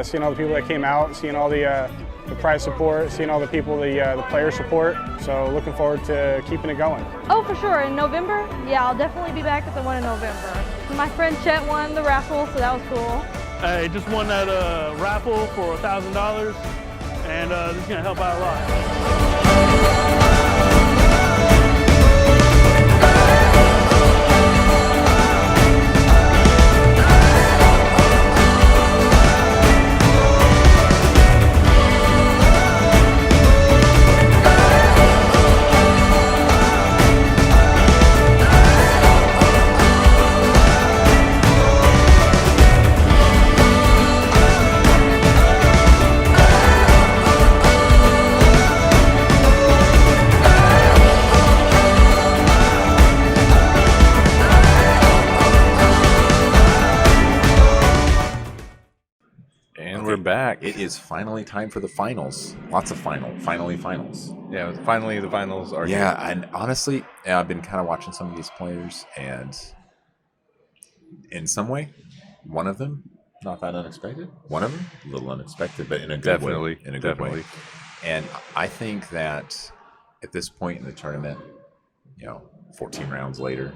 seeing all the people that came out, seeing all the prize support, seeing all the people, the player support. So looking forward to keeping it going. Oh, for sure. In November? Yeah, I'll definitely be back at the one in November. My friend Chet won the raffle, so that was cool. I just won that raffle for $1,000, and this is going to help out a lot. Back. It is finally time for the finals. Lots of finals. Yeah, finally the finals are here. Yeah, and honestly, I've been kind of watching some of these players, and in some way, one of them, not that unexpected. One of them, a little unexpected, but in a good way. In a good way. And I think that at this point in the tournament, 14 rounds later,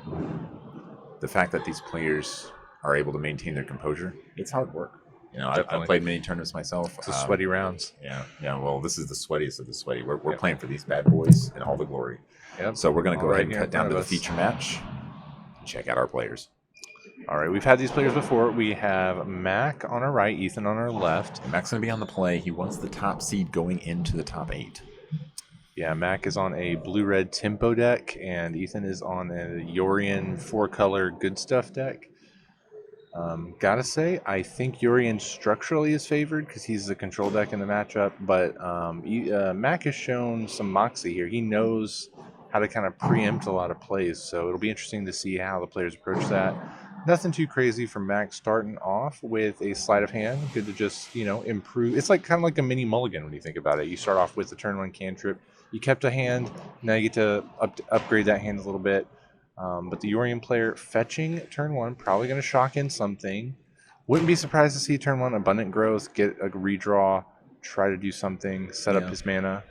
the fact that these players are able to maintain their composure, it's hard work. I've played many tournaments myself. It's sweaty rounds. Yeah. Well, this is the sweatiest of the sweaty. We're playing for these bad boys in all the glory. Yep. So we're going to go ahead and cut down to the feature match. Check out our players. All right, we've had these players before. We have Mac on our right, Ethan on our left. And Mac's going to be on the play. He wants the top seed going into the top 8. Yeah, Mac is on a blue-red tempo deck, and Ethan is on a Yorion 4-color good stuff deck. Gotta say, I think Yorion structurally is favored because he's the control deck in the matchup, but Mac has shown some moxie here. He knows how to kind of preempt a lot of plays, so it'll be interesting to see how the players approach that. Nothing too crazy from Mac starting off with a sleight of hand. Good to just, improve. It's kind of like a mini mulligan when you think about it. You start off with the turn 1 cantrip. You kept a hand. Now you get to upgrade that hand a little bit. But the Yorion player fetching turn 1, probably going to shock in something. Wouldn't be surprised to see turn 1 Abundant Growth, get a redraw, try to do something, set up his mana.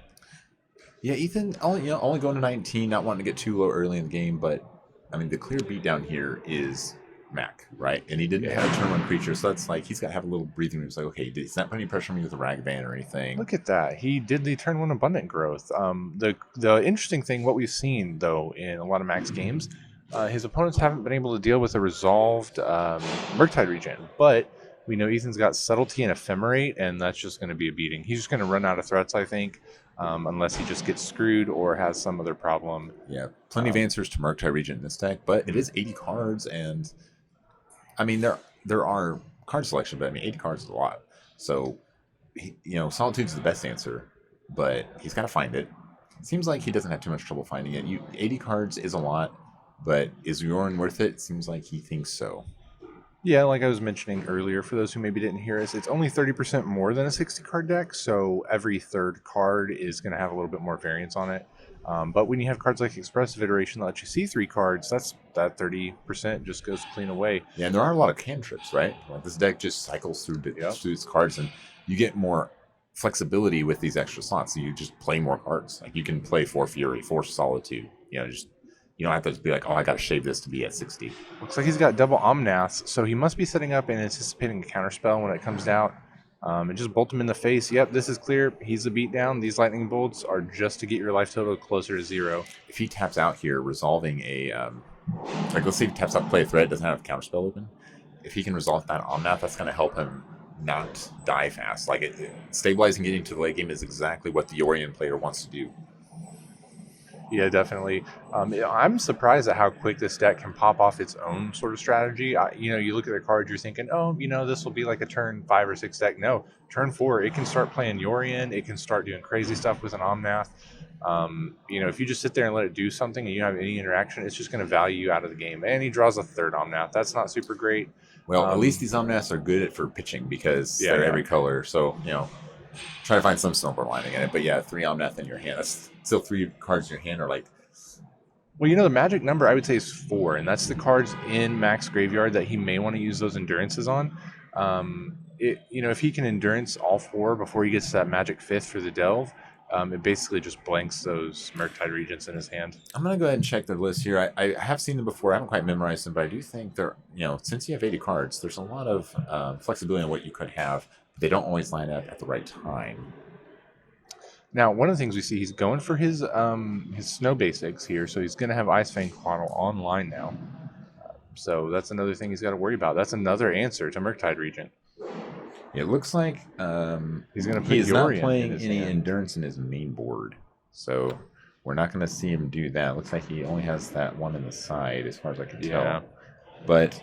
Yeah, Ethan, only going to 19, not wanting to get too low early in the game, but the clear beat down here is Mac, right? And he didn't have a turn 1 creature, so that's he's got to have a little breathing room. It's okay, he's not putting any pressure on me with a rag band or anything. Look at that. He did the turn 1 Abundant Growth. The interesting thing, what we've seen, though, in a lot of Mac's games, his opponents haven't been able to deal with a resolved Murktide regen, but we know Ethan's got Subtlety and Ephemerate, and that's just going to be a beating. He's just going to run out of threats, I think, unless he just gets screwed or has some other problem. Yeah, plenty of answers to Murktide regen in this deck, but it is 80 cards, and there are card selection, but 80 cards is a lot. So, Solitude's the best answer, but he's got to find it. It seems like he doesn't have too much trouble finding it. 80 cards is a lot, but is Yorion worth it? It seems like he thinks so. Yeah, like I was mentioning earlier, for those who maybe didn't hear us, it's only 30% more than a 60-card deck, so every third card is going to have a little bit more variance on it. But when you have cards like Expressive Iteration that let you see 3 cards, that 30% just goes clean away. Yeah, and there are a lot of cantrips, right? This deck just cycles through its cards, and you get more flexibility with these extra slots, so you just play more cards. You can play 4 Fury, 4 Solitude, you don't have to be I got to shave this to be at 60. Looks like he's got double Omnath, so he must be setting up and anticipating a counterspell when it comes out. And just bolt him in the face. Yep, this is clear. He's a beatdown. These lightning bolts are just to get your life total closer to 0. If he taps out here, resolving a... let's say he taps out play a threat, doesn't have a counterspell open. If he can resolve that Omnath, that's going to help him not die fast. Stabilizing getting to the late game is exactly what the Yorion player wants to do. Yeah, definitely. I'm surprised at how quick this deck can pop off its own sort of strategy. You look at the card, you're thinking, this will be like a turn 5 or 6 deck. No, turn 4, it can start playing Yorion. It can start doing crazy stuff with an Omnath. If you just sit there and let it do something and you don't have any interaction, it's just going to value you out of the game. And he draws a third Omnath. That's not super great. Well, at least these Omnaths are good for pitching because they're every color. So, try to find some silver lining in it. But 3 Omnath in your hand. That's still 3 cards in your hand are Well, the magic number I would say is 4, and that's the cards in Mac's graveyard that he may want to use those endurances on. if he can endurance all 4 before he gets to that magic 5th for the delve, it basically just blanks those Murktide Regents in his hand. I'm going to go ahead and check their list here. I have seen them before. I haven't quite memorized them, but I do think they're, since you have 80 cards, there's a lot of flexibility in what you could have. They don't always line up at the right time. Now, one of the things we see, he's going for his snow basics here, so he's going to have Ice Fang Quaddle online now. So that's another thing he's got to worry about. That's another answer to Murktide Regent. It looks like he's going to put he's not Yorion playing in any hand. endurance in his main board, so we're not going to see him do that. Looks like he only has that one in the side, as far as I can tell. But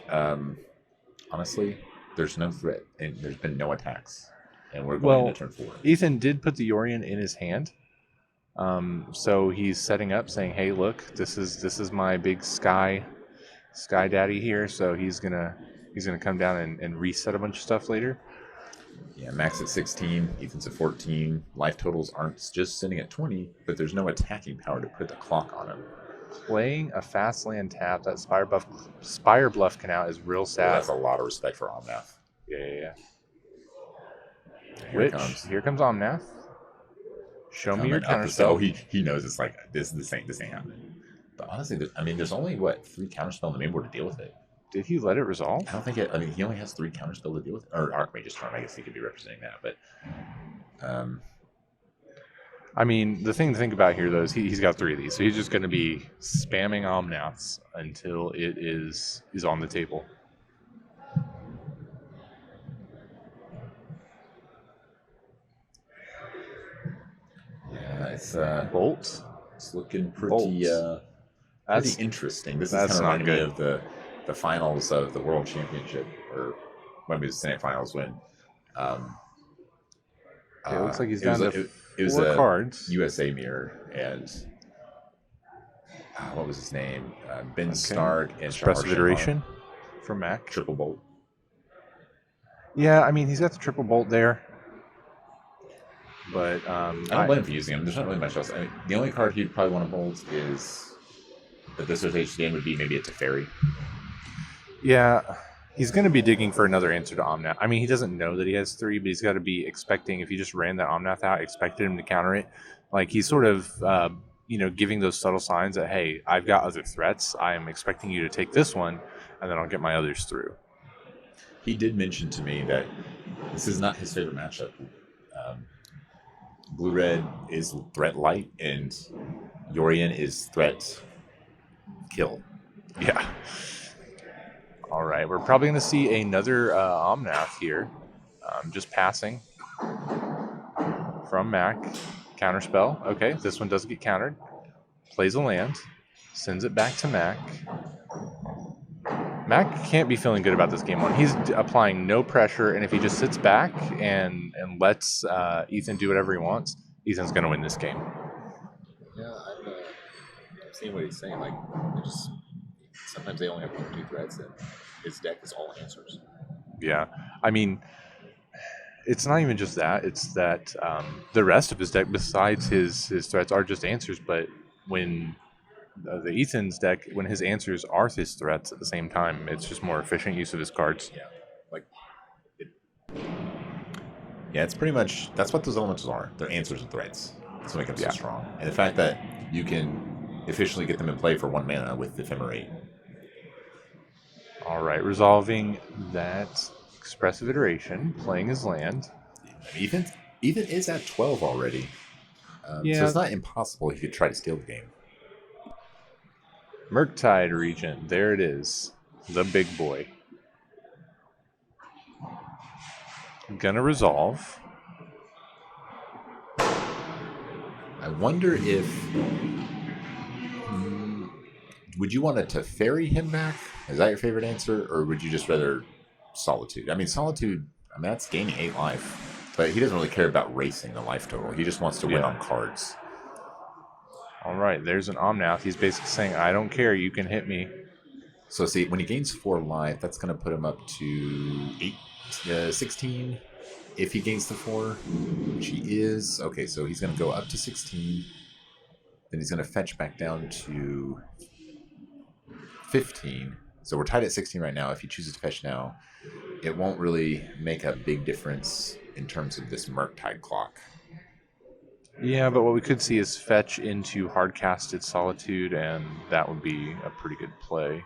honestly, there's no threat, and there's been no attacks, and we're going into turn 4. Ethan did put the Yorion in his hand, so he's setting up, saying, "Hey, look, this is my big Sky Daddy here." So he's gonna come down and reset a bunch of stuff later. Yeah, Max at 16, Ethan's at 14. Life totals aren't just sitting at 20, but there's no attacking power to put the clock on him. Playing a fast land tap, that Spire Bluff Canal is real sad. That's a lot of respect for Omnath. Yeah. Here comes Omnath. Show me your counterspell. Oh, he knows it's like this ain't happening. But honestly, there's only 3 counterspell in the main board to deal with it. Did he let it resolve? I don't think it. he only has 3 counterspell to deal with it. Or Archmage's Charm. I guess he could be representing that. But the thing to think about here, though, is he's got 3 of these, so he's just going to be spamming Omnaths until it is on the table. yeah, it's Bolt. It's looking pretty interesting. This is kind of reminding me of the finals of the World Championship, or when we was semifinals when. It looks like he's down to 4 a cards. USA mirror, and what was his name? Ben Stark and Expressive Iteration for Mac. Triple Bolt. Yeah, he's got the triple bolt there. But I don't blame him for using him. There's not really much else. The only card he'd probably want to bolt is at this stage game would be maybe a Teferi. Yeah, he's going to be digging for another answer to Omnath. He doesn't know that he has 3, but he's got to be expecting, if he just ran that Omnath out, expected him to counter it. Like, he's sort of, giving those subtle signs that, hey, I've got other threats. I am expecting you to take this one, and then I'll get my others through. He did mention to me that this is not his favorite matchup. Blue-red is threat light, and Yorion is threat kill. Yeah. All right, we're probably going to see another Omnath here. Just passing from Mac. Counterspell. Okay, this one doesn't get countered. Plays a land. Sends it back to Mac. Mac can't be feeling good about this game 1. He's applying no pressure, and if he just sits back and lets Ethan do whatever he wants, Ethan's going to win this game. Yeah, I'm seeing what he's saying. Like, sometimes they only have 1 or 2 threats, and his deck is all answers. Yeah, it's not even just that. It's that the rest of his deck, besides his threats, are just answers. But when the Ethan's deck, when his answers are his threats at the same time, it's just more efficient use of his cards. Yeah, it's pretty much, that's what those elementals are. They're answers and threats. That's what makes them so strong. And the fact that you can efficiently get them in play for 1 mana with Ephemerate. All right, resolving that Expressive Iteration, playing his land. Ethan is at 12 already. So it's not impossible he could try to steal the game. Murktide Regent, there it is. The big boy. Gonna resolve. I wonder if... would you want to Teferi him back? Is that your favorite answer? Or would you just rather Solitude? Solitude, that's gaining 8 life. But he doesn't really care about racing the life total. He just wants to win on cards. All right, there's an Omnath. He's basically saying, I don't care, you can hit me. So see, when he gains 4 life, that's going to put him up to 16. If he gains the 4, which he is. Okay, so he's going to go up to 16. Then he's going to fetch back down to 15. So we're tied at 16 right now. If he chooses to fetch now, it won't really make a big difference in terms of this Murktide clock. Yeah, but what we could see is fetch into hard-casted Solitude, and that would be a pretty good play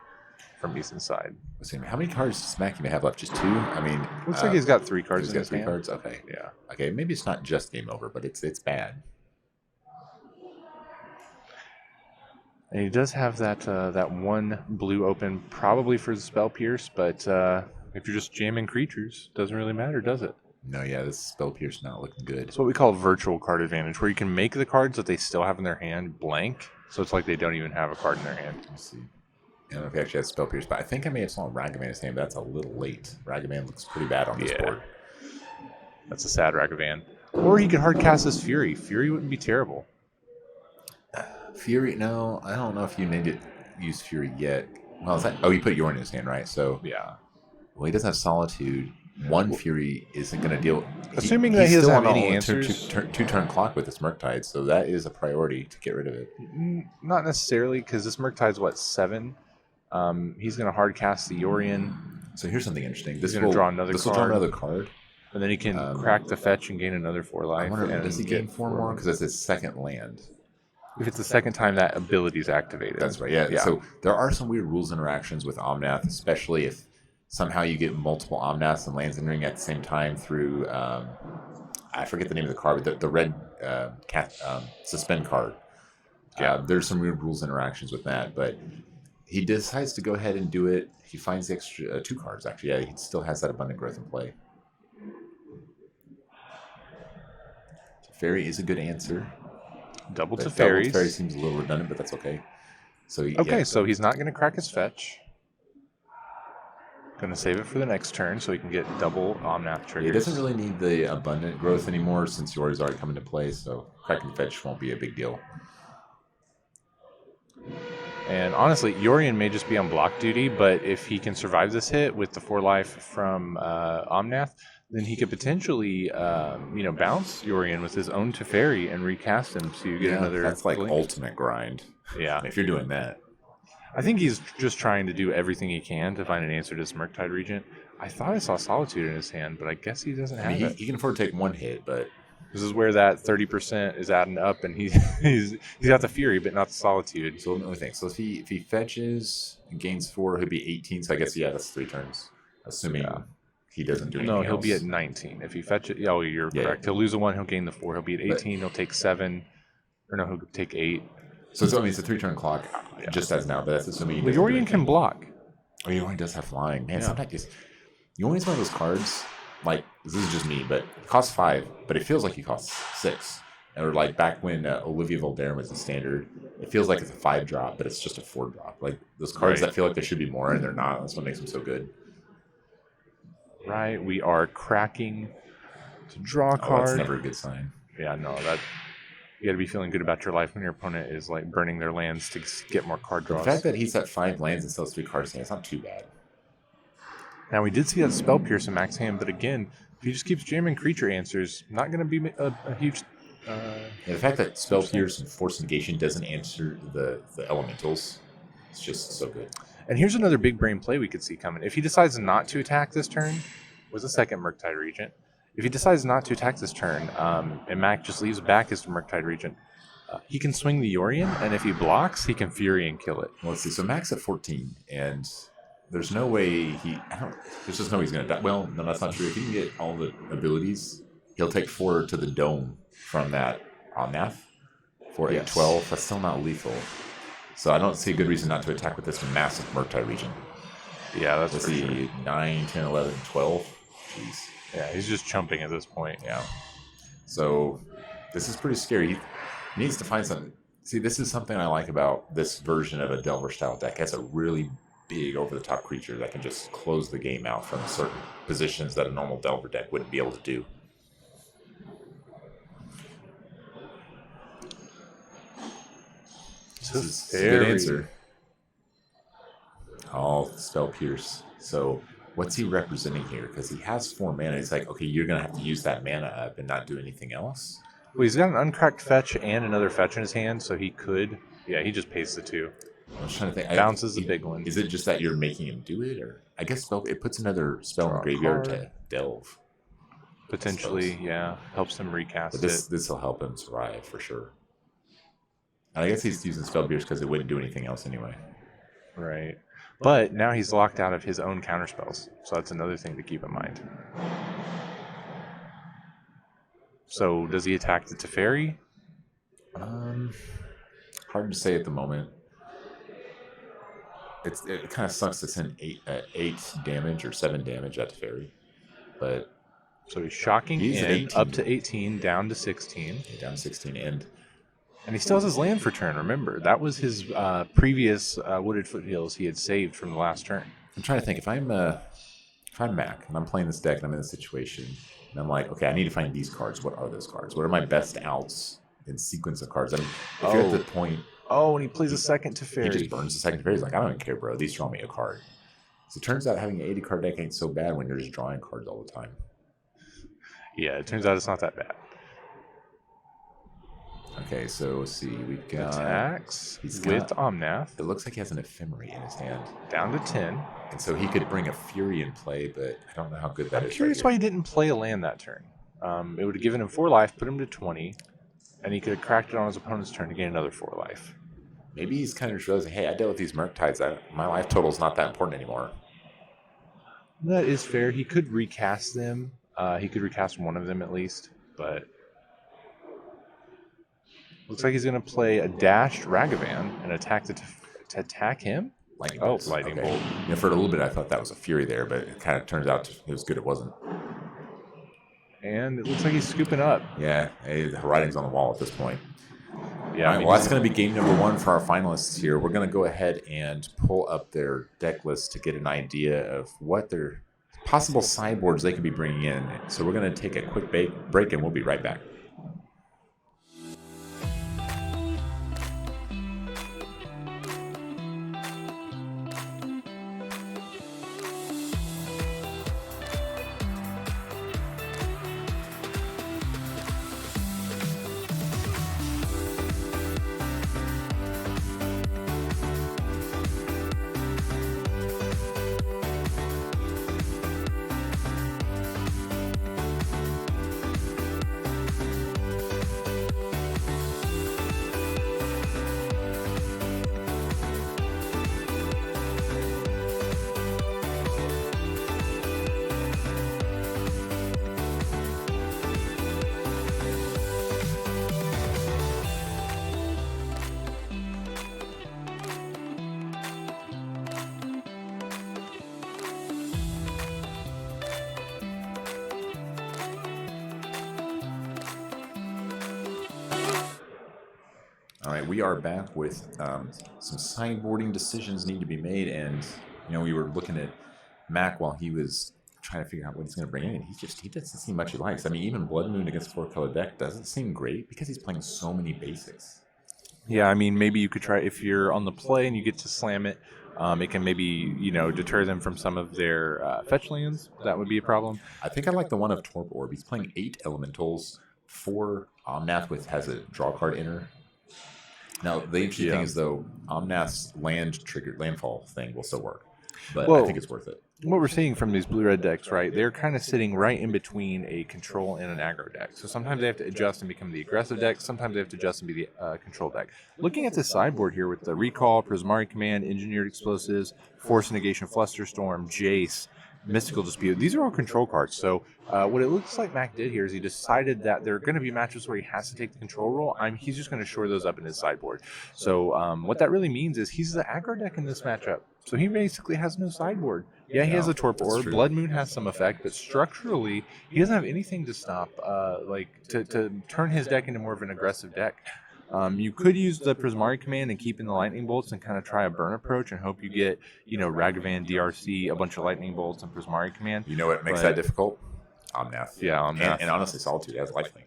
from Ethan's side. Let's see, how many cards does Mackie have left? Just 2? I mean, looks like he's got 3 cards he's in got his 3 hand. cards? Okay. Yeah. Okay, maybe it's not just game over, but it's bad. And he does have that one blue open, probably for the Spell Pierce, but if you're just jamming creatures, doesn't really matter, does it? No, yeah, this Spell Pierce not looking good. It's what we call virtual card advantage, where you can make the cards that they still have in their hand blank, so it's like they don't even have a card in their hand. Let's see. I don't know if he actually has Spell Pierce, but I think I may have saw Ragavan in his name, but that's a little late. Ragavan looks pretty bad on this board. That's a sad Ragavan. Or he could hard cast his Fury. Fury wouldn't be terrible. Fury, no, I don't know if you need to use Fury yet. Well, is that, oh, you put Yorn in his hand, right? So yeah. Well, he doesn't have Solitude. One Fury isn't going to deal. Assuming that he doesn't have any answers. Two-turn clock with this Murktide, so that is a priority to get rid of it. Not necessarily, because this Murktide's what, 7? He's going to hard cast the Yorion. So here's something interesting. He's going to draw another card. This will draw another card. And then he can crack the fetch and gain another 4 life. I wonder, does he gain 4 more? Because it's his second land. If it's the second time that ability is activated. That's right, yeah. So there are some weird rules interactions with Omnath, especially if somehow you get multiple Omnaths and lands entering at the same time through, I forget the name of the card, but the red suspend card. There's some weird rules interactions with that, but he decides to go ahead and do it. He finds the extra 2 cards, actually. Yeah, he still has that Abundant Growth in play. Fairy is a good answer. Double Teferi. Double Teferi seems a little redundant, but that's okay. So so he's not going to crack his fetch. Going to save it for the next turn so he can get double Omnath triggers. He doesn't really need the Abundant Growth anymore since Yori's already come into play, so cracking the fetch won't be a big deal. And honestly, Yorion may just be on block duty, but if he can survive this hit with the 4 life from Omnath, then he could potentially, bounce Yorion with his own Teferi and recast him to get another. That's like blink. ultimate grind. Yeah, if you're doing that. I think he's just trying to do everything he can to find an answer to this Murktide Regent. I thought I saw Solitude in his hand, but I guess he doesn't have it. He can afford to take 1 hit, but this is where that 30% is adding up, and he's got the Fury, but not the Solitude. So let me think. So if he fetches and gains 4, he'll be 18. So I guess that's 3 turns, assuming he doesn't do anything else. No, he'll be at 19 if he fetches. Oh, you're correct. He'll lose a 1. He'll gain the 4. He'll be at 18. He'll take 7, or no, he'll take 8. So I mean, it's a 3-turn clock, just as now, but that's assuming he Yorion can block. Oh, Yorion does have flying. Man, sometimes Yorion's one of those cards, like, this is just me, but it costs 5, but it feels like he costs 6. Or like back when Olivia Voldaren was in Standard, it feels like it's a 5-drop, but it's just a 4-drop. Like, those cards that feel like they should be more, and they're not. That's what makes them so good. Right, we are cracking to draw a card. That's never a good sign. Yeah, no, you got to be feeling good about your life when your opponent is like burning their lands to get more card draws. The fact that he's at 5 lands and sells 3 cards, it's not too bad. Now we did see that Spell Pierce in Max hand, but again, if he just keeps jamming creature answers, not going to be a huge. The fact that Spell Pierce and Force Negation doesn't answer the elementals, it's just so good. And here's another big brain play we could see coming. If he decides not to attack this turn with a second Murktide Regent, if he decides not to attack this turn, and Mac just leaves back his Murktide Regent, he can swing the Yorion, and if he blocks, he can Fury and kill it. Well, let's see. So Mac's at 14, and there's no way there's just no way he's going to die. Well, no, that's not true. If he can get all the abilities, he'll take 4 to the dome from that Omnath. 4, 8, 12. That's still not lethal. So I don't see a good reason not to attack with this massive Murktide Regent. Yeah, that's Let's for see, sure. 9, 10, 11, 12. Jeez. Yeah, he's just chumping at this point. Yeah. So this is pretty scary. He needs to find something. See, this is something I like about this version of a Delver-style deck. It has a really big over-the-top creature that can just close the game out from certain positions that a normal Delver deck wouldn't be able to do. This is a good answer. Oh, Spell Pierce. So what's he representing here? Because he has 4 mana. It's like, okay, you're going to have to use that mana up and not do anything else. Well, he's got an uncracked fetch and another fetch in his hand, so he could. Yeah, he just pays the 2. I was trying to think. Bounce is a big one. Is it just that you're making him do it, or I guess it puts another spell in the graveyard to delve? Potentially, yeah, helps him recast but this will help him survive for sure. And I guess he's using spell pierce because it wouldn't do anything else anyway. Right. But now he's locked out of his own counterspells, so that's another thing to keep in mind. So does he attack the Teferi? Hard to say at the moment. It kind of sucks to send 8 damage or 7 damage at Teferi, but so he's shocking in up to 18, down to 16. Yeah, down to 16, and he still has his land for turn. Remember, that was his previous Wooded Foothills he had saved from the last turn. I'm trying to think if I'm Mac and I'm playing this deck and I'm in this situation and I'm like, okay, I need to find these cards. What are those cards? What are my best outs in sequence of cards? I mean, if you're at the point. Oh, and he plays a second Teferi. He just burns the second Teferi. He's like, I don't even care, bro. These draw me a card. So it turns out having an 80 card deck ain't so bad when you're just drawing cards all the time. Yeah, it turns out it's not that bad. Okay, so let's see. We've got attacks with Omnath. It looks like he has an Ephemery in his hand. Down to 10. And so he could bring a Fury in play, but I don't know how good that is. I'm curious why he didn't play a land that turn. It would have given him 4 life, put him to 20, and he could have cracked it on his opponent's turn to gain another 4 life. Maybe he's kind of realizing, hey, I dealt with these Murktides. My life total is not that important anymore. That is fair. He could recast them. He could recast one of them at least, but looks like he's going to play a dashed Ragavan and attack to attack him. Lightning bolt. Lightning bolt. Yeah, for a little bit, I thought that was a Fury there, but it kind of turns out it was good. It wasn't. And it looks like he's scooping up. Yeah, hey, the writing's on the wall at this point. Yeah. All right, well, that's going to be game number 1 for our finalists here. We're going to go ahead and pull up their deck list to get an idea of what their possible sideboards they could be bringing in. So we're going to take a quick break, and we'll be right back. All right, we are back with some sideboarding decisions need to be made, and we were looking at Mac while he was trying to figure out what he's going to bring in. He doesn't seem much he likes. I mean, even Blood Moon against 4-color deck doesn't seem great because he's playing so many basics. Yeah, I mean, maybe you could try if you're on the play and you get to slam it. It can maybe deter them from some of their fetch lands. That would be a problem. I think I like the one of Torp Orb. He's playing 8 elementals. 4 Omnath has a draw card enter. Now, the interesting thing is, though, Omnath's landfall thing will still work. But I think it's worth it. What we're seeing from these blue-red decks, right, they're kind of sitting right in between a control and an aggro deck. So sometimes they have to adjust and become the aggressive deck. Sometimes they have to adjust and be the control deck. Looking at the sideboard here with the Recall, Prismari Command, Engineered Explosives, Force Negation, Flusterstorm, Jace, Mystical Dispute. These are all control cards. So what it looks like Mac did here is he decided that there are going to be matches where he has to take the control role. He's just going to shore those up in his sideboard. So what that really means is he's the aggro deck in this matchup. So he basically has no sideboard. Yeah, he has a Torp Orb. Blood Moon has some effect, but structurally he doesn't have anything to stop, to turn his deck into more of an aggressive deck. You could use the Prismari Command and keep in the Lightning Bolts and kind of try a burn approach and hope you get, Ragavan, DRC, a bunch of Lightning Bolts, and Prismari Command. You know what makes that difficult? Omnath. Yeah, Omnath. And honestly, Solitude has lifelink.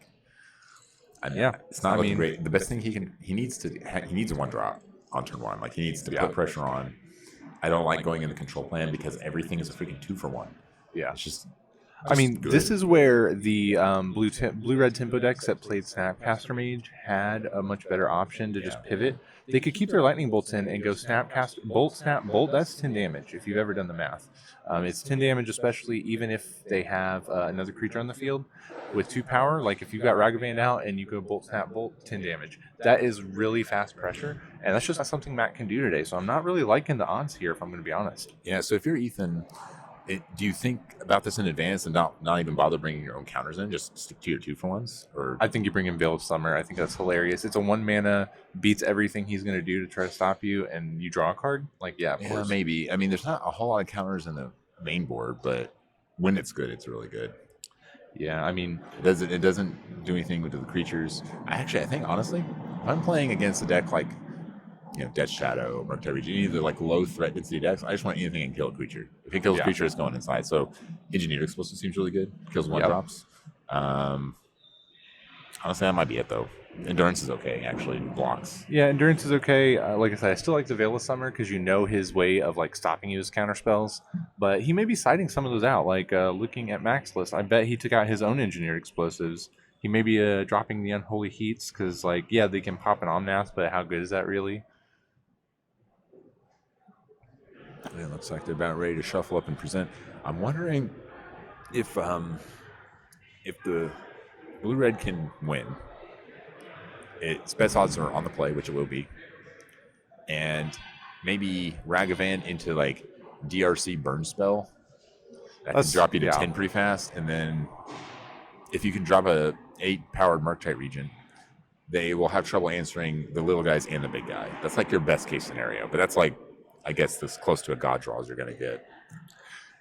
Yeah, it's not looking great. The best thing he needs a 1-drop on turn 1. Like, he needs to put pressure on. I don't like going into control plan because everything is a freaking 2-for-1. Yeah. It's just... I mean, this is where the blue-red tempo decks that played Snapcaster Mage had a much better option to just pivot. They could keep their lightning bolts in and go Snapcast, bolt, snap, bolt. That's 10 damage if you've ever done the math. It's 10 damage, especially even if they have another creature on the field with 2 power. Like if you've got Ragavan out and you go bolt, snap, bolt, 10 damage. That is really fast pressure, and that's just not something Matt can do today. So I'm not really liking the odds here, if I'm going to be honest. Yeah. So if you're Ethan, do you think about this in advance and not even bother bringing your own counters in? Just stick to your 2-for-1s? Or I think you bring in Veil of Summer. I think that's hilarious. It's a 1 mana, beats everything he's going to do to try to stop you, and you draw a card. Like, yeah, of course. Maybe. I mean, there's not a whole lot of counters in the main board, but when it's good, it's really good. Yeah, I mean, it doesn't do anything with the creatures. I think honestly, if I'm playing against a deck like Death Shadow, Murktide Region, either like low threat density decks, I just want anything that can kill a creature. If it kills a creature, it's going inside. So Engineered Explosive seems really good. Kills 1-drops. Honestly, that might be it though. Endurance is okay, actually. Blocks. Yeah, Endurance is okay. Like I said, I still like the Veil of Summer because his way of like stopping you with counter spells. But he may be citing some of those out. Like looking at Mac's list, I bet he took out his own Engineered Explosives. He may be dropping the Unholy Heats because, they can pop an Omnath, but how good is that really? It looks like they're about ready to shuffle up and present. I'm wondering if the blue-red can win. Its best odds are on the play, which it will be. And maybe Ragavan into like DRC burn spell. That can drop you to 10 pretty fast. And then if you can drop a 8-powered Murktide Region, they will have trouble answering the little guys and the big guy. That's like your best case scenario. But that's like, I guess, this close to a god draw as you're going to get.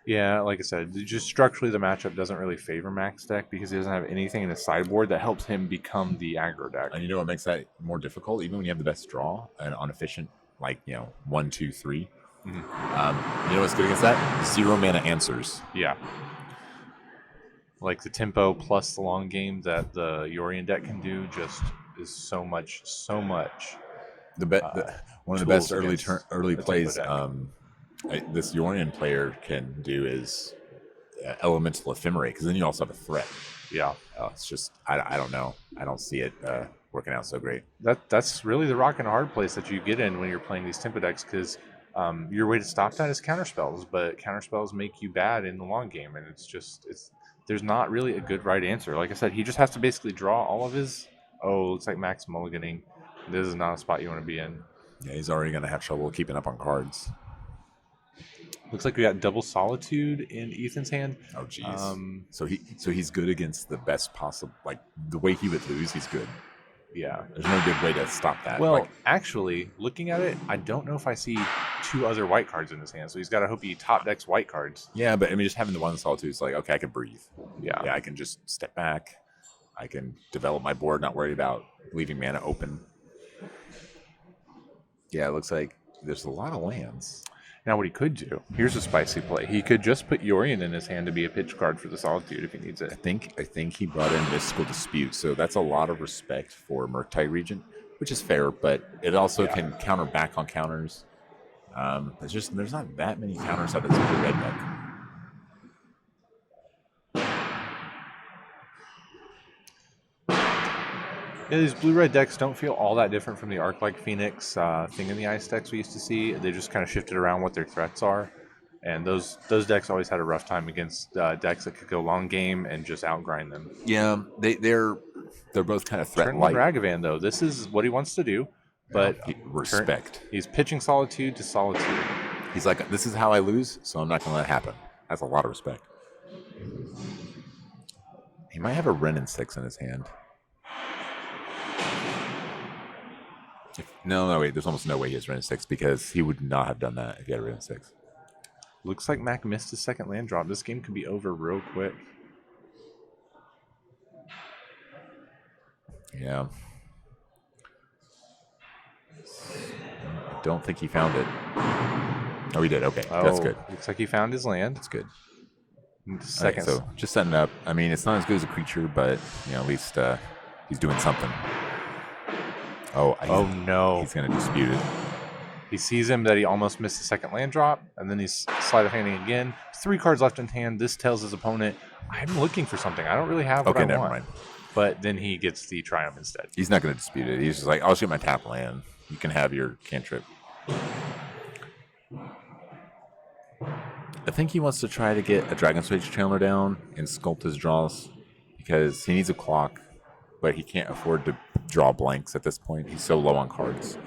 Yeah, like I said, just structurally the matchup doesn't really favor Mac's deck because he doesn't have anything in his sideboard that helps him become the aggro deck. And you know what makes that more difficult? Even when you have the best draw and on efficient, 1, 2, 3. Mm-hmm. You know what's good against that? 0 mana answers. Yeah. Like the tempo plus the long game that the Yorion deck can do just is so much. One of the best early plays this Yorion player can do is Elemental Ephemerate, because then you also have a threat. Yeah. It's just, I don't know. I don't see it working out so great. That's really the rock and hard place that you get in when you're playing these tempo decks, because your way to stop that is counterspells, but counterspells make you bad in the long game, and there's not really a good right answer. Like I said, he just has to basically draw all of his. Looks like Max mulliganing. This is not a spot you want to be in. Yeah, he's already going to have trouble keeping up on cards. Looks like we got Double Solitude in Ethan's hand. Oh, jeez. So he's good against the best possible, the way he would lose, he's good. Yeah. There's no good way to stop that. Well, actually, looking at it, I don't know if I see 2 other white cards in his hand, so he's got to hope he top decks white cards. Yeah, but just having the 1 Solitude is like, okay, I can breathe. Yeah, I can just step back. I can develop my board, not worried about leaving mana open. Yeah, it looks like there's a lot of lands. Now, what he could do, here's a spicy play. He could just put Yorion in his hand to be a pitch card for the Solitude if he needs it. I think he brought in Mystical Dispute, so that's a lot of respect for Murktide Region, which is fair, but it also can counter back on counters. There's not that many counters out of this red deck. Yeah, these blue-red decks don't feel all that different from the Arc-like Phoenix thing in the ice decks we used to see. They just kind of shifted around what their threats are. And those decks always had a rough time against decks that could go long game and just outgrind them. Yeah, they're both kind of threat light. Ragavan, though, this is what he wants to do. But respect. He's pitching Solitude to Solitude. He's like, this is how I lose, so I'm not going to let it happen. That's a lot of respect. He might have a Wrenn and 6 in his hand. No, wait. There's almost no way he has Wrenn and 6 because he would not have done that if he had Wrenn and 6. Looks like Mac missed his second land drop. This game could be over real quick. Yeah. I don't think he found it. Oh, he did. Okay, that's good. Looks like he found his land. That's good. Second. Right, so just setting up. I mean, it's not as good as a creature, but at least he's doing something. Oh no. He's going to dispute it. He sees him that he almost missed the second land drop, and then he's sleight of handing again. 3 cards left in hand. This tells his opponent, I'm looking for something. I don't really have what I never want. mind. But then he gets the Triumph instead. He's not going to dispute it. He's just like, I'll just get my tap land. You can have your cantrip. I think he wants to try to get a Dragon Switch Channeler down and sculpt his draws because he needs a clock, but he can't afford to draw blanks at this point. He's so low on cards.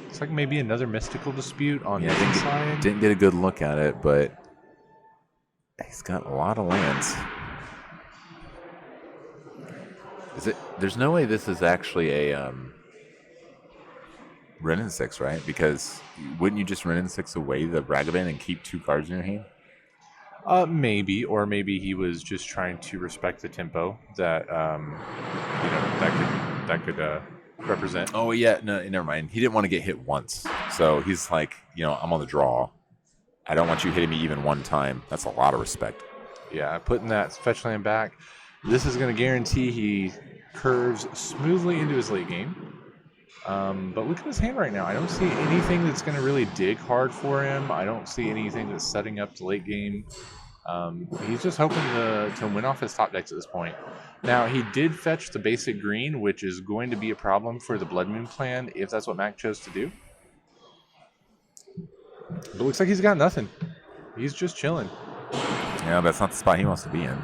It's like maybe another mystical dispute on the Yeah, inside. didn't get a good look at it, but he's got a lot of lands. There's no way this is actually a Renin 6, right? Because wouldn't you just Renin 6 away the Ragavan and keep 2 cards in your hand? Maybe, or maybe he was just trying to respect the tempo that that could represent. Oh yeah, no, never mind. He didn't want to get hit once, so he's like, I'm on the draw. I don't want you hitting me even one time. That's a lot of respect. Yeah, putting that fetch land back. This is going to guarantee he curves smoothly into his late game. But look at his hand right now. I don't see anything that's going to really dig hard for him. I don't see anything that's setting up the late game. He's just hoping to win off his top decks at this point. Now, he did fetch the basic green, which is going to be a problem for the Blood Moon plan if that's what Mac chose to do. But it looks like he's got nothing. He's just chilling. Yeah, that's not the spot he wants to be in.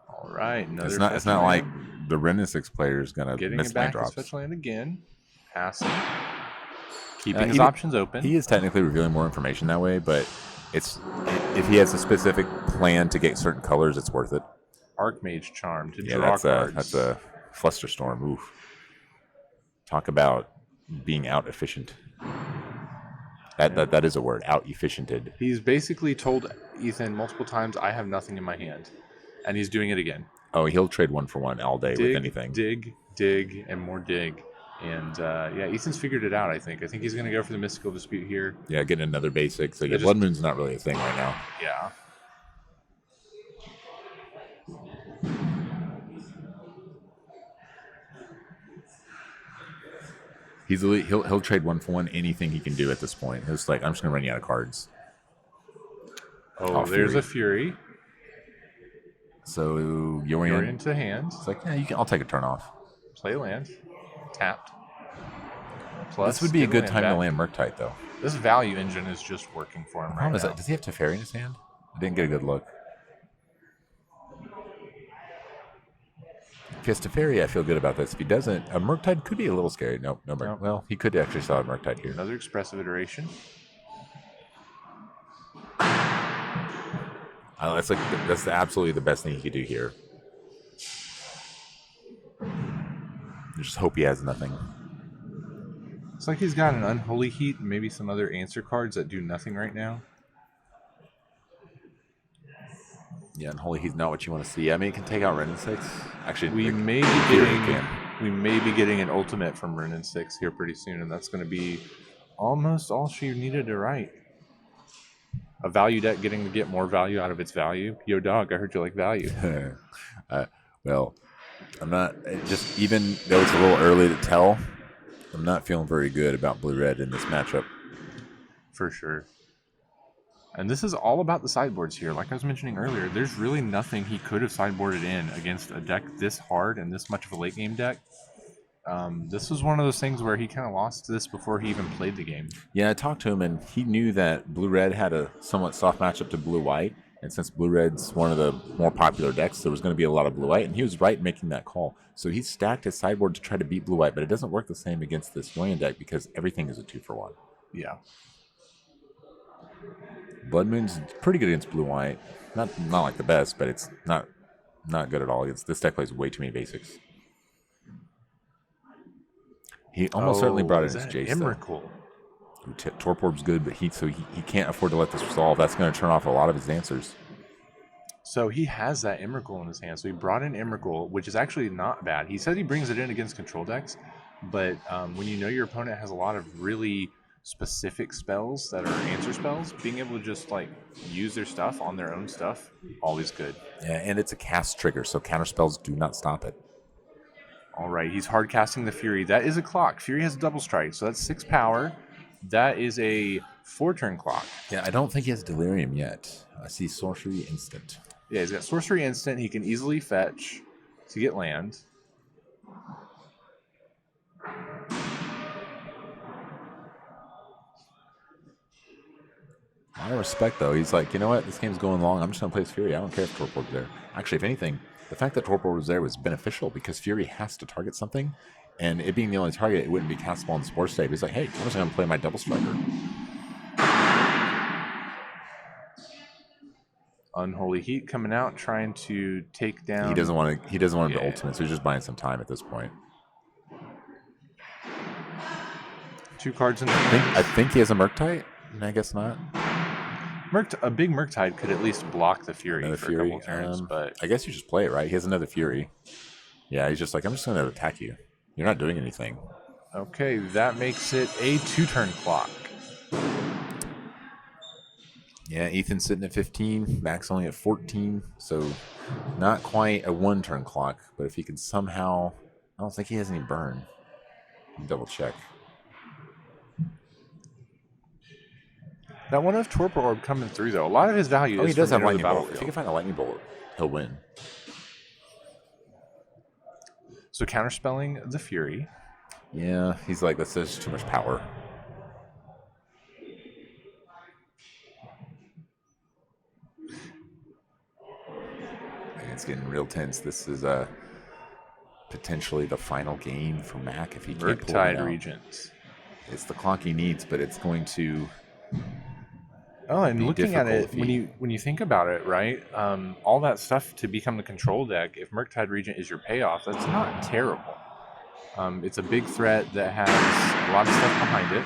All right. It's not like the Renin 6 player is going to miss land drops. Fetch land again. Passing. Keeping his options open. He is technically revealing more information that way, but if he has a specific plan to get certain colors, it's worth it. Archmage Charm to draw cards. That's a Flusterstorm. Oof. Talk about being out efficient. That is a word, out efficiented. He's basically told Ethan multiple times, I have nothing in my hand. And he's doing it again. Oh, he'll trade 1-for-1 all day with anything. Dig, and more dig. And Ethan's figured it out, I think. I think he's going to go for the Mystical Dispute here. Yeah, getting another basic. So yeah, Blood Moon's not really a thing right now. Yeah. He'll trade 1-for-1 anything he can do at this point. It's like, I'm just going to run you out of cards. Oh, there's a Fury. So Yorion to hand. It's like, yeah, I'll take a turn off. Play land. Tapped. Plus, this would be a good time back. to land Murktide, though. This value engine is just working for him right now. Does he have Teferi in his hand? I didn't get a good look. If he has Teferi, I feel good about this. If he doesn't, a Murktide could be a little scary. No. Well, he could actually sell a Murktide here. Another expressive iteration. That's absolutely the best thing he could do here. Just hope he has nothing. It's like he's got an Unholy Heat and maybe some other answer cards that do nothing right now. Yeah, Unholy Heat's not what you want to see. I mean, it can take out Renin 6. Actually, we may be getting an ultimate from Renin 6 here pretty soon, and that's going to be almost all she needed to write. A value deck getting to get more value out of its value. Yo, dog, I heard you like value. Well, I'm not, just even though it's a little early to tell, I'm not feeling very good about blue-red in this matchup. For sure. And this is all about the sideboards here. Like I was mentioning earlier, there's really nothing he could have sideboarded in against a deck this hard and this much of a late-game deck. This was one of those things where he kind of lost this before he even played the game. Yeah, I talked to him, and he knew that blue-red had a somewhat soft matchup to blue-white, and since blue-red's one of the more popular decks, there was going to be a lot of blue-white, and he was right in making that call. So he stacked his sideboard to try to beat blue-white, but it doesn't work the same against this Yorion deck because everything is a 2-for-1. Yeah. Blood Moon's pretty good against blue-white. Not like the best, but it's not good at all. This deck plays way too many basics. He almost certainly brought in his Jace. Emrakul. Torp Orb's good, but he can't afford to let this resolve. That's going to turn off a lot of his answers. So he has that Emrakul in his hand. So he brought in Emrakul, which is actually not bad. He said he brings it in against control decks, but when you know your opponent has a lot of really specific spells that are answer spells, being able to just like use their stuff on their own stuff, always good. Yeah, and it's a cast trigger, so counter spells do not stop it. All right, he's hard casting the Fury. That is a clock. Fury has a double strike, so that's 6 power. That is a 4-turn clock. Yeah, I don't think he has Delirium yet. I see Sorcery Instant. Yeah, he's got Sorcery Instant. He can easily fetch to get land. I respect, though. He's like, you know what? This game's going long. I'm just going to play as Fury. I don't care if Torpor was there. Actually, if anything, the fact that Torpor was there was beneficial because Fury has to target something. And it being the only target, it wouldn't be castable on the Spore stage. He's like, hey, I'm just going to play my Double Striker. Unholy Heat coming out, trying to take down. He doesn't want to. He doesn't want to do ultimate, so he's just buying some time at this point. 2 cards in the I think he has a Murktide. I guess not. A big Murktide could at least block the Fury Another for Fury. a couple turns, but I guess you just play it, right? He has another Fury. Yeah, he's just like, I'm just going to attack you. You're not doing anything. okay, that makes it a 2-turn clock. Yeah, Ethan's sitting at 15, Mac's only at 14, so not quite a 1-turn clock. But if he can somehow, I don't think he has any burn. Double check. That one of Torpor Orb coming through though. A lot of his value. Oh, is he does from have near the Lightning Bolt. battlefield. If he can find a Lightning Bolt, he'll win. So counterspelling the Fury. Yeah, he's like, that's just too much power. And it's getting real tense. This is potentially the final game for Mac if he can't pull it Murktide out. Regents. It's the clock he needs, but it's going to. Oh, and be looking at it, difficult when you think about it, right? All that stuff to become the control deck. If Murktide Regent is your payoff, that's not terrible. It's a big threat that has a lot of stuff behind it.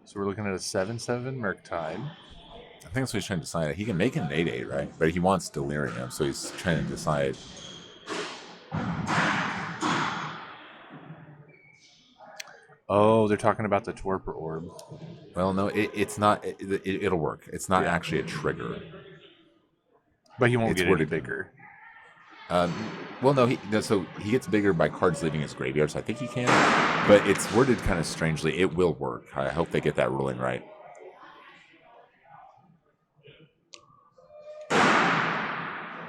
So we're looking at a 7/7 Murktide. I think that's what he's trying to decide. He can make it an 8/8, right? But he wants Delirium, so he's trying to decide. Oh, they're talking about the Torpor Orb. Well, no, it's not. It'll work. It's not actually a trigger. But he won't It's get any worded- bigger. Well, no, so he gets bigger by cards leaving his graveyard, so I think he can. But it's worded kind of strangely. It will work. I hope they get that ruling right.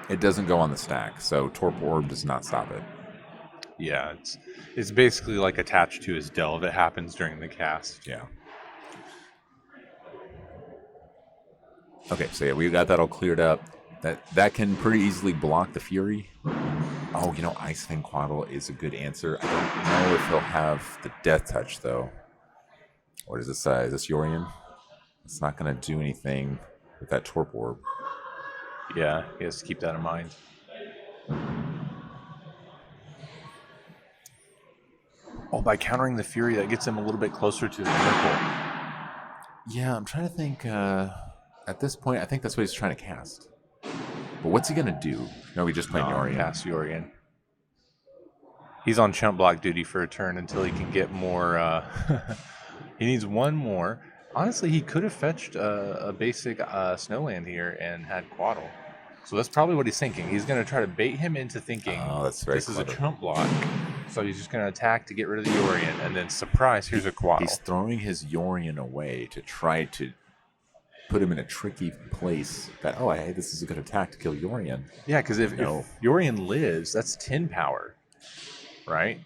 It doesn't go on the stack, so Torpor Orb does not stop it. Yeah, it's basically like attached to his delve. It happens during the cast. Yeah. Okay, so yeah, we got that all cleared up. That can pretty easily block the Fury. Oh, Ice Fang Quaddle is a good answer. I don't know if he'll have the Death Touch, though. What is this? Is this Yorion? It's not going to do anything with that Torpor Orb. Yeah, he has to keep that in mind. Oh, by countering the Fury, that gets him a little bit closer to the Miracle. Yeah, I'm trying to think. At this point, I think that's what he's trying to cast. But what's he going to do? No, we just played Yorion. Cast Yorion. He's on chump block duty for a turn until he can get more. He needs one more. Honestly, he could have fetched a basic Snowland here and had Quaddle. So that's probably what he's thinking. He's going to try to bait him into thinking that's very this clever. is a chump block. So he's just going to attack to get rid of the Yorion, and then surprise, here's a Quaddle. He's throwing his Yorion away to try to put him in a tricky place that, hey, this is a good attack to kill Yorion. Yeah, because if Yorion lives, that's 10 power, right?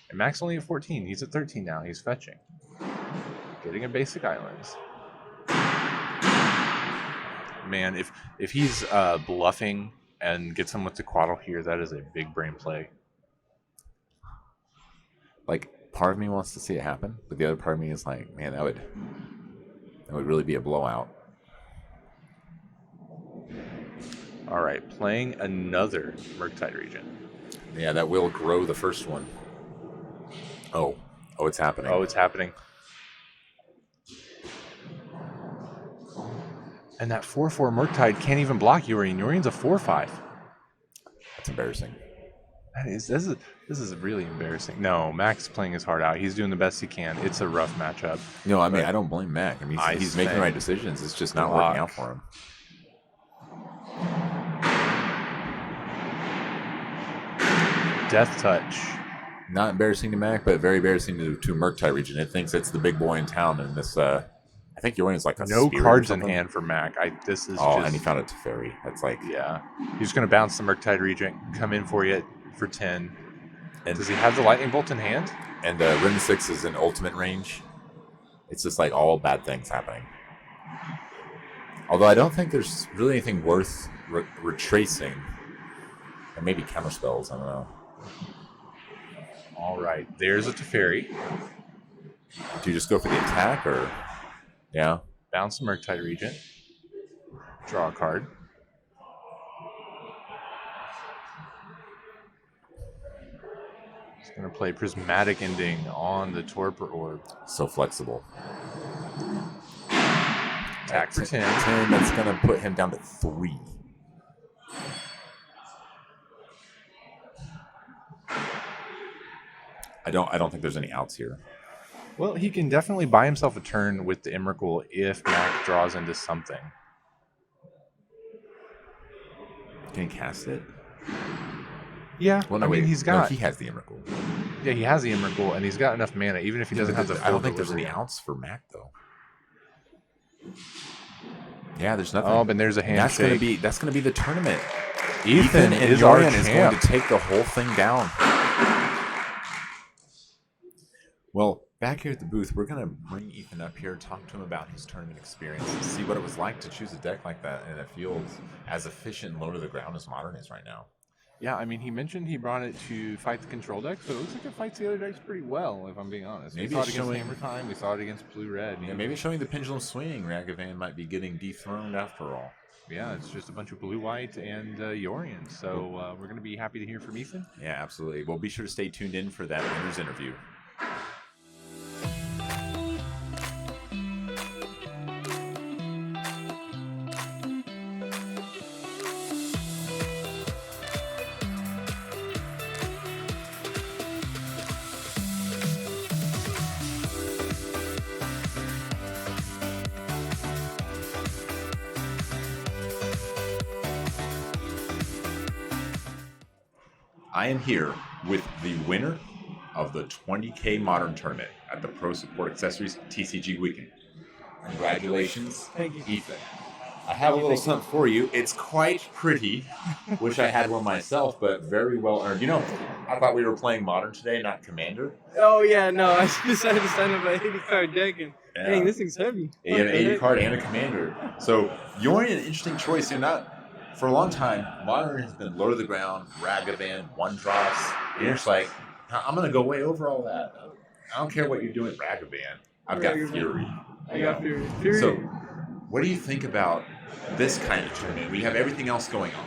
And Mac's only at 14. He's at 13 now. He's fetching. Getting a basic islands. Man, if he's bluffing and gets him with the Quaddle here, that is a big brain play. Like, part of me wants to see it happen, but the other part of me is like, man, that would really be a blowout. All right, playing another Murktide Regent. Yeah, that will grow the first one. Oh, it's happening. Oh, it's happening. And that 4/4 Murktide can't even block Yorion. Yorion's a 4/5. That's embarrassing. This is really embarrassing. No, Mac's playing his heart out. He's doing the best he can. It's a rough matchup. No, I mean, I don't blame Mac. I mean, he's making the right decisions. It's just not working out for him. Death Touch. Not embarrassing to Mac, but very embarrassing to Murktide region. It thinks it's the big boy in town, and this, I think Yorion's like a No spirit cards or in something. hand for Mac. This is Oh, just... and he found a Teferi. That's like... Yeah. He's going to bounce the Murktide Regent, come in for you for 10. And does he have the Lightning Bolt in hand? And Rim 6 is in ultimate range. It's just like all bad things happening. Although I don't think there's really anything worth retracing. And maybe counter spells, I don't know. All right, there's a Teferi. Do you just go for the attack, or... Yeah? Bounce the Murktide Regent. Draw a card. He's going to play Prismatic Ending on the Torpor Orb. So flexible. Attack for 10. 10, that's going to put him down to 3. I don't think there's any outs here. Well, he can definitely buy himself a turn with the Emrakul if Mac draws into something. Can he cast it? Yeah, well, no, I mean, wait, he's got... No, he has the Emrakul. Yeah, he has the Emrakul, and he's got enough mana, even if he doesn't have the full I don't think there's delivery. any outs for Mac, though. Yeah, there's nothing. Oh, but there's a handshake. That's gonna be the tournament. Ethan and is our Yorion is champ. going to take the whole thing down. Well, back here at the booth, we're going to bring Ethan up here, talk to him about his tournament experience, and see what it was like to choose a deck like that in a field as efficient and low to the ground as Modern is right now. Yeah, I mean, he mentioned he brought it to fight the control deck, but it looks like it fights the other decks pretty well, if I'm being honest. Maybe we saw it it's against showing... Hammer Time, we saw it against Blue-Red. Yeah, maybe showing the pendulum swing, Ragavan might be getting dethroned after all. Yeah, it's just a bunch of Blue-White and Yorion, so we're going to be happy to hear from Ethan. Yeah, absolutely. Well, be sure to stay tuned in for that winner's interview. I am here with the winner of the 20k Modern Tournament at the Pro Support Accessories TCG Weekend. Congratulations, Thank you. Ethan. I have a little something for you. It's quite pretty. Wish I had one myself, but very well earned. You know, I thought we were playing Modern today, not Commander. Oh yeah, no, I decided to sign up an 80 card deck, and dang, this thing's heavy. You have an 80 card and a Commander. So you're in an interesting choice. You're not. For a long time, Modern has been low to the ground, Ragavan, one drops. And you're just like, I'm going to go way over all that. I don't care what you're doing, Ragavan. I've got Fury. I got Fury. So, what do you think about this kind of tournament? We have everything else going on.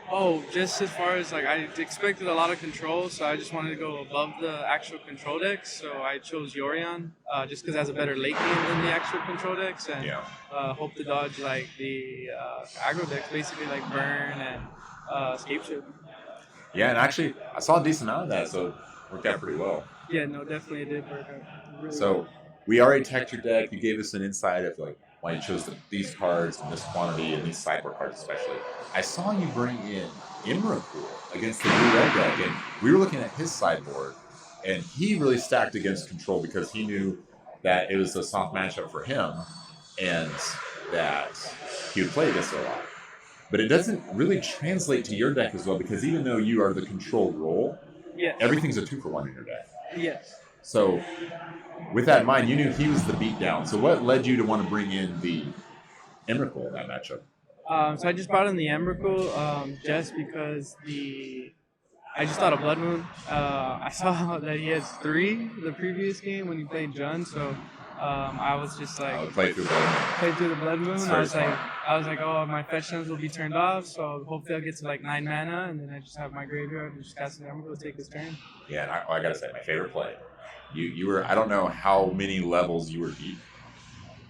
Oh, just as far as like I expected a lot of control, so I just wanted to go above the actual control decks. So I chose Yorion just because it has a better late game than the actual control decks, and hope to dodge like the aggro decks, basically like Burn and Escape Ship. Yeah, and actually I saw a decent amount of that, so it worked out pretty well. Yeah, no, definitely it did work out. Really so well. We already teched your deck. You gave us an insight of like why you chose these cards and this quantity and these sideboard cards especially. I saw you bring in Emrakul against the blue-red deck, and we were looking at his sideboard, and he really stacked against control because he knew that it was a soft matchup for him and that he would play this a lot. But it doesn't really translate to your deck as well because even though you are the control role, everything's a 2-for-1 in your deck. Yes. So with that in mind, you knew he was the beatdown. So what led you to want to bring in the Emrakul in that matchup? So I just brought in the Emrakul just because I just thought of Blood Moon. I saw that he has 3 the previous game when he played Jun, so I was just like play through the Blood Moon. I was like, oh, my fetch lands will be turned off, so hopefully I'll get to like 9 mana, and then I just have my graveyard and just cast an Emrakul to take his turn. Yeah, and I gotta say, my favorite play. You were, I don't know how many levels you were deep,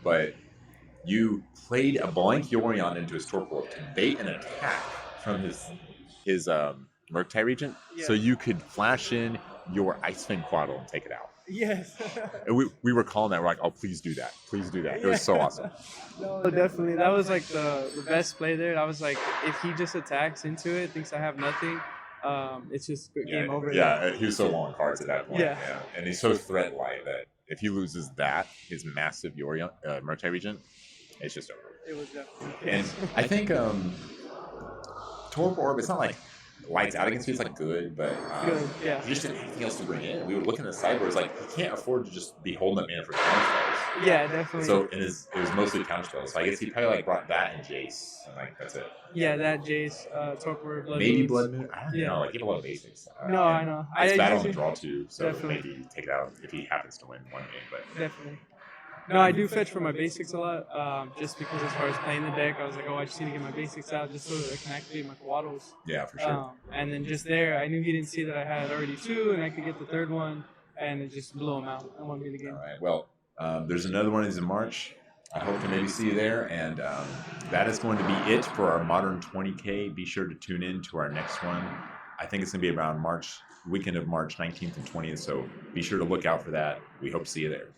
but you played a blank Yorion into his Torpor to bait an attack from his Murktide Regent, so you could flash in your Icewind Quaddle and take it out. Yes. And we were calling that. We're like, oh, please do that. Please do that. It was so awesome. No, definitely. That was like the best play there. I was like, if he just attacks into it, thinks I have nothing, it's just game over. Yeah, he was so low on cards at that point. Yeah. And he's so threat light that if he loses that, his massive Yorion, multi-regent, it's just over. It was definitely. And I think Torp Orb, it's not like lights out against you, it's like good, but Good, yeah. he just didn't have anything else to bring in. We were looking at the sideboard, it's like he can't afford to just be holding up mana for counterspells. Yeah, definitely. So it was mostly counterspells. So I guess he probably like brought that and Jace, and like that's it. Yeah, that Jace, Torpor, Blood Maybe Moons. Blood Moon. I don't know. Like he had a lot of basics. No, I know. It's battle on the usually- draw too, so Definitely. maybe take it out if he happens to win one game. But Definitely. No, I do fetch for my basics a lot, just because as far as playing the deck, I was like, oh, I just need to get my basics out just so that I can activate my Koados. yeah, for sure. And then just there, I knew he didn't see that I had already 2, and I could get the 3rd one, and it just blew him out. I won me the game. All right. Well, there's another one is in March. I hope to maybe see you there. And that is going to be it for our Modern 20K. Be sure to tune in to our next one. I think it's going to be around weekend of March 19th and 20th. So be sure to look out for that. We hope to see you there.